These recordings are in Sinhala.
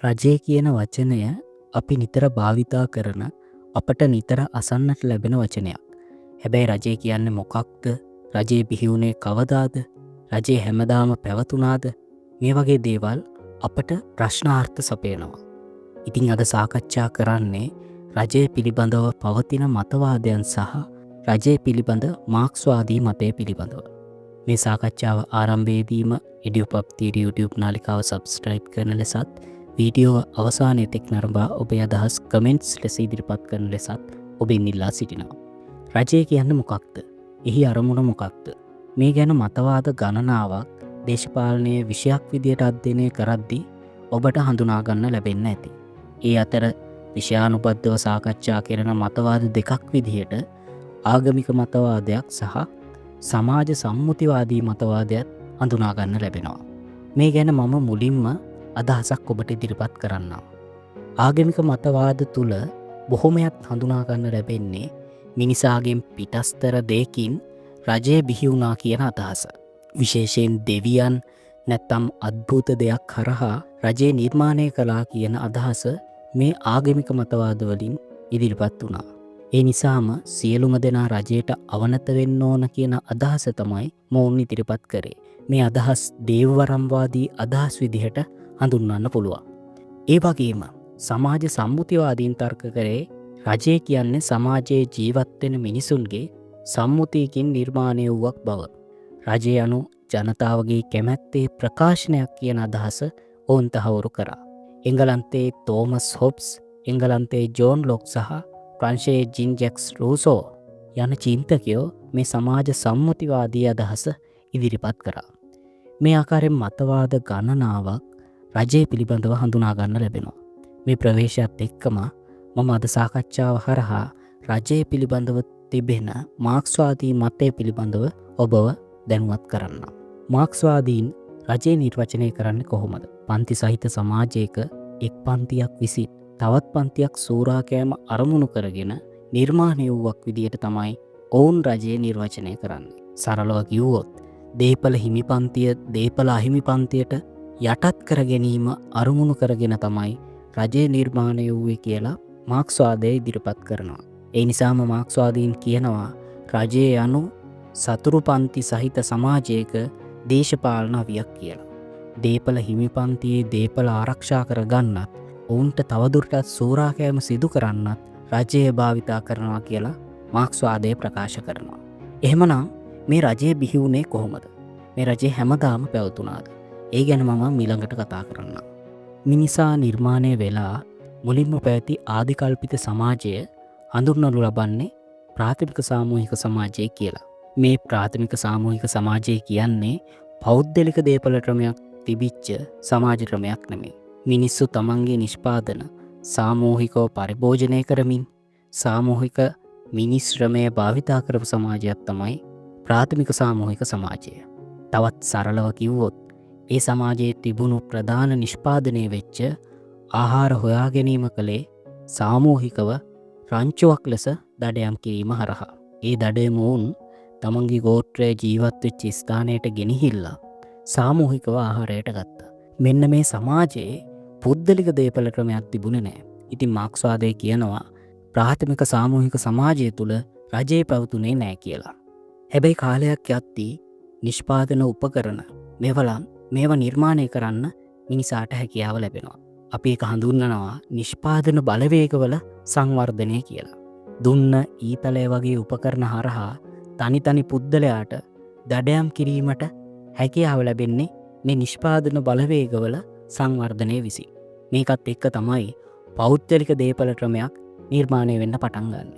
රජය කියන වචනය අපි නිතර භාවිතා කරන අපට නිතර අසන්නට ලැබෙන වචනයක්. හැබැයි රජය කියන්නේ මොකක්ද? රජයේ බිහිවුණේ කවදාද? රජයේ හැමදාම පැවතුනාද? මේ වගේ දේවල් අපට ප්‍රශ්නාර්ථ සපයනවා. ඉතින් අද සාකච්ඡා කරන්නේ රජය පිළිබඳව පවතින මතවාදයන් සහ රජය පිළිබඳ මාක්ස්වාදී මතය පිළිබඳව. මේ සාකච්ඡාව ආරම්භයේදීම EduPub Theory YouTube නාලිකාව subscribe කරන ලෙසත් වීඩියෝ අවසානයේ තෙක් නරඹා ඔබේ අදහස් කමෙන්ට්ස් ලෙස ඉදිරිපත් කරන ලෙසත් ඔබෙන් ඉල්ලා සිටිනවා. රජය කියන්නේ මොකක්ද? එහි අරමුණ මොකක්ද? මේ ගැන මතවාද ගණනාවක් දේශපාලනයේ විෂයක් විදියට අධ්‍යයනය කරද්දී ඔබට හඳුනා ගන්න ලැබෙන්න ඇති. ඒ අතර විෂයානුබද්ධව සාකච්ඡා කරන මතවාද දෙකක් විදිහට ආගමික මතවාදයක් සහ සමාජ සම්මුතිවාදී මතවාදයක් හඳුනා ගන්න ලැබෙනවා. මේ ගැන මම මුලින්ම අදහසක් ඔබට ඉදිරිපත් කරන්නම්. ආගමික මතවාද තුල බොහොමයක් හඳුනා ගන්න ලැබෙන්නේ මිනිසාගෙන් පිටස්තර දෙයකින් රජය බිහි වුණා කියන අදහස. විශේෂයෙන් දෙවියන් නැත්තම් අద్භූත දෙයක් කරහා රජය නිර්මාණය කළා කියන අදහස මේ ආගමික මතවාද වලින් ඉදිරිපත් වුණා. ඒ නිසාම සියලුම දෙනා රජයට අවනත වෙන්න ඕන කියන අදහස තමයි මොවුන් ඉදිරිපත් කරේ. මේ අදහස් දේවවරම්වාදී අදහස් විදිහට හඳුන්වන්න පුළුවන්. ඒ වගේම සමාජ සම්මුතිවාදීන් තර්ක කරේ රජය කියන්නේ සමාජයේ ජීවත් වෙන මිනිසුන්ගේ සම්මුතියකින් නිර්මාණය වූවක් බව. රජය යනු ජනතාවගේ කැමැත්තේ ප්‍රකාශනයක් කියන අදහස ඔවුන් තහවුරු කරා. එංගලන්තයේ තෝමස් හොබ්ස්, එංගලන්තයේ ජෝන් ලොක් සහ ප්‍රංශයේ ජීන් ජැක්ස් රූසෝ යන චින්තකයෝ මේ සමාජ සම්මුතිවාදී අදහස ඉදිරිපත් කරා. මේ ආකාරයෙන් මතවාද ගණනාවක් රජය පිළිබඳව හඳුනා ගන්න ලැබෙනවා. මේ ප්‍රවේශයත් එක්කම මම අද සාකච්ඡාව හරහා රජය පිළිබඳව තිබෙන මාක්ස්වාදී මතය පිළිබඳව ඔබව දැනුවත් කරන්න. මාක්ස්වාදීන් රජය නිර්වචනය කරන්නේ කොහොමද? පන්ති සහිත සමාජයක එක් පන්තියක් විසින් තවත් පන්තියක් සූරාකෑම අරමුණු කරගෙන නිර්මාණය වූවක් විදියට තමයි ඔවුන් රජය නිර්වචනය කරන්නේ. සරලව කිව්වොත් දේපල හිමි පන්තිය දේපල අහිමි පන්තියට යටත් කර ගැනීම අරමුණු කරගෙන තමයි රජය නිර්මාණය වූවේ කියලා මාක්ස්වාදය ඉදිරිපත් කරනවා. ඒ නිසාම මාක්ස්වාදීන් කියනවා රජය යනු සතුරු පන්ති සහිත සමාජයක දේශපාලන අවියක් කියලා. දේපල හිමි පන්තියේ දේපල ආරක්ෂා කරගන්නත් ඔවුන්ට තවදුරටත් සූරාකෑම සිදු කරන්නත් රජය භාවිතා කරනවා කියලා මාක්ස්වාදය ප්‍රකාශ කරනවා. එහෙමනම් මේ රජය බිහි වුණේ කොහොමද? මේ රජය හැමදාම පැවතුනාද? ඒ ගැන මම ඊළඟට කතා කරන්නම්. මිනිසා නිර්මාණය වෙලා මුලින්ම පැවති ආදිකල්පිත සමාජය හඳුන්වනු ලබන්නේ ප්‍රාථමික සාමූහික සමාජය කියලා. මේ ප්‍රාථමික සාමූහික සමාජය කියන්නේ පෞද්ගලික දේපල ක්‍රමයක් තිබිච්ච සමාජ ක්‍රමයක් නෙමෙයි. මිනිස්සු තමන්ගේ නිෂ්පාදන සාමූහිකව පරිභෝජනය කරමින් සාමූහික මිනිස් ශ්‍රමය භාවිතා කරපු සමාජයක් තමයි ප්‍රාථමික සාමූහික සමාජය. තවත් සරලව කිව්වොත් ඒ සමාජයේ තිබුණු ප්‍රධාන නිෂ්පාදනය වෙච්ච ආහාර හොයා ගැනීම කළේ සාමූහිකව රංචුවක් ලෙස දඩයම් කිරීම හරහා. ඒ දඩයම වුන් තමන්ගේ ගෝත්‍රය ජීවත් වෙච්ච ස්ථානයට ගෙනහිල්ලා සාමූහිකව ආහාරයට ගත්තා. මෙන්න මේ සමාජයේ පුද්ගලික දේපල ක්‍රමයක් තිබුණේ නැහැ. ඉතින් මාක්ස්වාදය කියනවා ප්‍රාථමික සාමූහික සමාජය තුල රජය පැවතුනේ නැහැ කියලා. හැබැයි කාලයක් යද්දී නිෂ්පාදන උපකරණ මේවා නිර්මාණය කරන්න මිනිසාට හැකියාව ලැබෙනවා. අපි ඒක හඳුන්වනවා නිෂ්පාදන බලවේගවල සංවර්ධනය කියලා. දුන්න ඊතලය වගේ උපකරණ හරහා තනි පුද්ගලයාට දඩයම් කිරීමට හැකියාව ලැබෙන්නේ මේ නිෂ්පාදන බලවේගවල සංවර්ධනය විසින්. මේකත් එක්ක තමයි පෞද්ගලික දේපල ක්‍රමයක් නිර්මාණය වෙන්න පටන් ගන්න.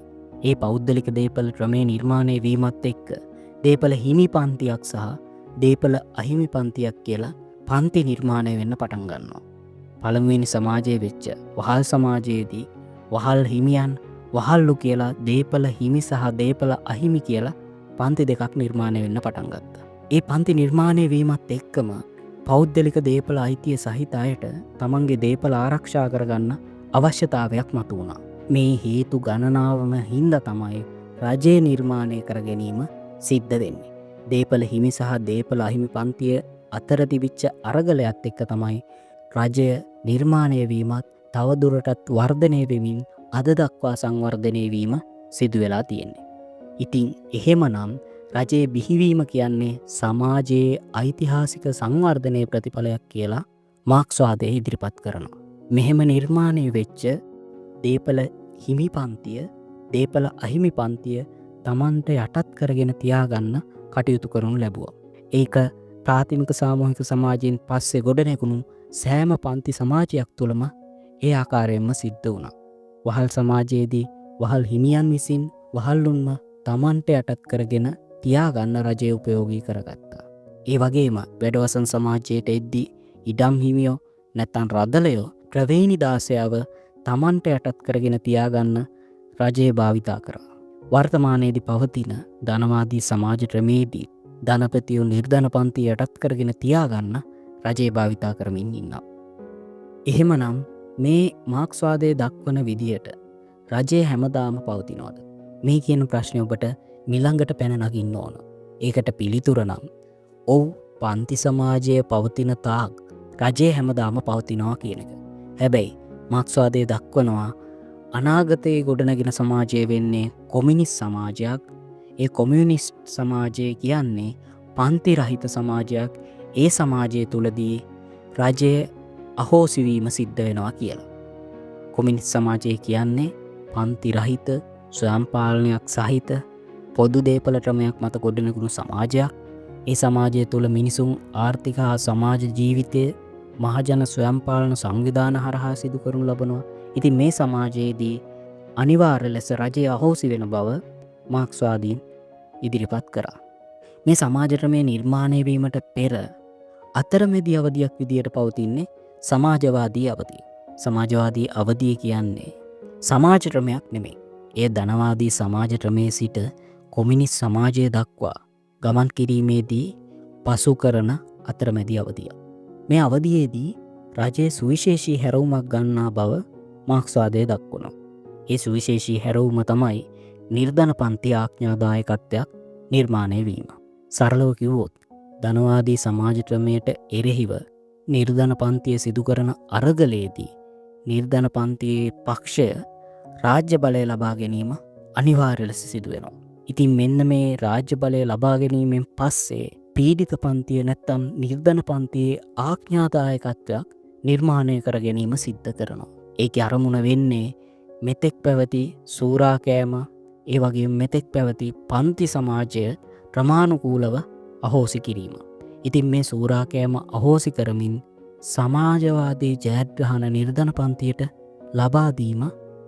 ඒ පෞද්ගලික දේපල ක්‍රමේ නිර්මාණය වීමත් එක්ක දේපල හිමි පන්තියක් සහ දේපල අහිමි පන්තියක් කියලා පන්ති නිර්මාණය වෙන්න පටන් ගන්නවා. පළමුවෙනි සමාජයේ වෙච්ච වහල් සමාජයේදී වහල් හිමියන් වහල්ලු කියලා දේපල හිමි සහ දේපල අහිමි කියලා පන්ති දෙකක් නිර්මාණය වෙන්න පටන් ගත්තා. ඒ පන්ති නිර්මාණය වීමත් එක්කම පෞද්ගලික දේපල අයිතිය සහිත අයට තමන්ගේ දේපල ආරක්ෂා කරගන්න අවශ්‍යතාවයක් මතුවුණා. මේ හේතු ගණනාවම හින්දා තමයි රජය නිර්මාණය කර ගැනීම සිද්ධ වෙන්නේ. දේපල හිමි සහ දේපල අහිමි පන්තිය අතර තිබිච්ච අරගලයත් එක්ක තමයි රජය නිර්මාණය වීමත් තවදුරටත් වර්ධනය වෙමින් අද දක්වා සංවර්ධනය වීම සිදු වෙලා තියෙන්නේ. ඉතින් එහෙමනම් රජයේ බිහිවීම කියන්නේ සමාජයේ ඓතිහාසික සංවර්ධනයේ ප්‍රතිඵලයක් කියලා මාක්ස්වාදය ඉදිරිපත් කරනවා. මෙහෙම නිර්මාණය වෙච්ච දේපල හිමිපන්තිය, දේපල අහිමිපන්තිය තමන්ට යටත් කරගෙන තියාගන්න කටයුතු කරනු ලැබුවා. ඒක ප්‍රාථමික සාමූහික සමාජයෙන් පස්සේ ගොඩනැගුණු සෑම පන්ති සමාජයක් තුළම ඒ ආකාරයෙන්ම සිද්ධ වුණා. වහල් සමාජයේදී වහල් හිමියන් විසින් වහල්ලුන්ම තමන්ට යටත් කරගෙන තියාගන්න රජය උපයෝගී කරගත්තා. ඒ වගේම වැඩවසන් සමාජයට එද්දී ඉඩම් හිමියෝ නැත්තන් රදලයෝ ප්‍රවේණිදාසයාව තමන්ට යටත් කරගෙන තියාගන්න රජය භාවිතා කරා. වර්තමානයේදී පවතින ධනවාදී සමාජ ක්‍රමේදී ධනපතියෝ නිර්ධන පන්ති යටත් කරගෙන තියාගන්න රජය භාවිතා කරමින් ඉන්නවා. එහෙමනම් මේ මාක්ස්වාදය දක්වන විදියට රජය හැමදාම පවතිනවාද? මේ කියන ප්‍රශ්නය ඔබට මිළඟට පැන නගින්න ඕන. ඒකට පිළිතුර නම් ඔව්, පන්ති සමාජය පවතින තාක් රජය හැමදාම පවතිනවා කියන එක. හැබැයි මාක්ස්වාදය දක්වනවා අනාගතයේ ගොඩනගෙන සමාජය වෙන්නේ කොමියුනිස්ට් සමාජයක්. ඒ කොමියුනිස්ට් සමාජය කියන්නේ පන්ති රහිත සමාජයක්. ඒ සමාජය තුලදී රජය අහෝසිවීම සිද්ධ වෙනවා කියලා. කොමියුනිස්ට් සමාජය කියන්නේ පන්ති රහිත ස්වයංපාලනයක් සහිත පොදු දේපල ක්‍රමයක් මත ගොඩනැගුණු සමාජයක්. ඒ සමාජය තුළ මිනිසුන් ආර්ථික හා සමාජ ජීවිතය මහජන ස්වයංපාලන සංවිධාන හරහා සිදු කරනු ලබනවා. ඉතින් මේ සමාජයේදී අනිවාර්ය ලෙස රජය අහෝසි වෙන බව මාක්ස්වාදීන් ඉදිරිපත් කරා. මේ සමාජ ක්‍රමය නිර්මාණය වීමට පෙර අතරමැදි අවධියක් විදියට පවතින්නේ සමාජවාදී අවධිය. සමාජවාදී අවධිය කියන්නේ සමාජ ක්‍රමයක් නෙමෙයි. ඒ ධනවාදී සමාජ ක්‍රමයේ සිට කොමියුනිස්ට් සමාජය දක්වා ගමන් කිරීමේදී පසු කරන අතරමැදි අවධිය. මේ අවධියේදී රජයේ සුවිශේෂී හැරවුමක් ගන්නා බව මාක්ස්වාදය දක්වනවා. ඒ සුවිශේෂී හැරවුම තමයි නිර්ධන පන්ති ආඥාදායකත්වයක් නිර්මාණය වීම. සරලව කිව්වොත් ධනවාදී සමාජ ක්‍රමයට එරෙහිව නිර්ධන පන්තිය සිදු කරන අරගලයේදී නිර්ධන පන්තියේ පක්ෂය රාජ්‍ය බලය ලබා ගැනීම අනිවාර්ය ලෙස සිදු වෙනවා. ඉතින් මෙන්න මේ රාජ්‍ය බලය ලබා ගැනීමෙන් පස්සේ පීඩිත පන්තිය නැත්තම් නිර්ධන පන්තියේ ආඥාදායකත්වයක් නිර්මාණය කර ගැනීම සිද්ධ කරනවා. ඒකේ අරමුණ වෙන්නේ මෙතෙක් පැවති සූරාකෑම, ඒ වගේ මෙතෙක් පැවති පන්ති සමාජය ක්‍රමානුකූලව අහෝසි කිරීම. ඉතින් මේ සූරාකෑම අහෝසි කරමින් සමාජවාදී ජයග්‍රහණ නිර්ධන පන්තියට ලබා දීම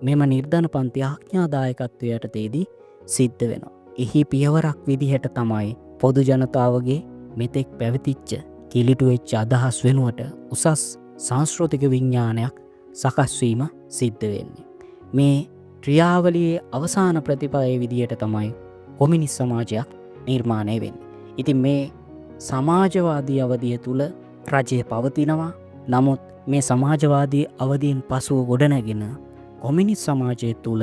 මෙම නිර්ධන පන්ති ආඥාදායකත්වයට තේදී සිද්ධ වෙනවා. එහි පියවරක් විදිහට තමයි පොදු ජනතාවගේ මෙතෙක් පැවතිච්ච කිලිටු වෙච්ච අදහස් වෙනුවට උසස් සංස්කෘතික විඥානයක් සකස්වීම සිද්ධ වෙන්නේ. මේ ක්‍රියාවලියේ අවසාන ප්‍රතිඵලය විදිහට තමයි කොමියුනිස්ට් සමාජයක් නිර්මාණය වෙන්නේ. ඉතින් මේ සමාජවාදී අවධිය තුල රජය පවතිනවා. නමුත් මේ සමාජවාදී අවධියෙන් පසුව ගොඩනැගෙන කොමියුනිස්ට් සමාජය තුල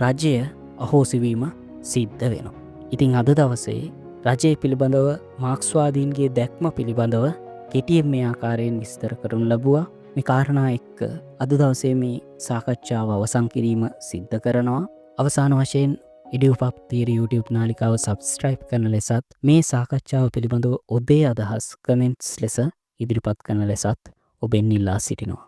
රජය අහෝසිවීම සිද්ධ වෙනවා. ඉතින් අද දවසේ රජය පිළිබඳව මාක්ස්වාදීන්ගේ දැක්ම පිළිබඳව කෙටියෙන් මේ ආකාරයෙන් විස්තර කරනු ලැබුවා. මේ කාරණා එක්ක අද දවසේ මේ සාකච්ඡාව අවසන් කිරීම සිද්ධ කරනවා. අවසාන වශයෙන් ඉඩියුපප් තීර YouTube නාලිකාව සබස්ක්‍රයිබ් කරන ලෙසත් මේ සාකච්ඡාව පිළිබඳව ඔබේ අදහස් කමෙන්ට්ස් ලෙස ඉදිරිපත් කරන ලෙසත් ඔබෙන් ඉල්ලා සිටිනවා.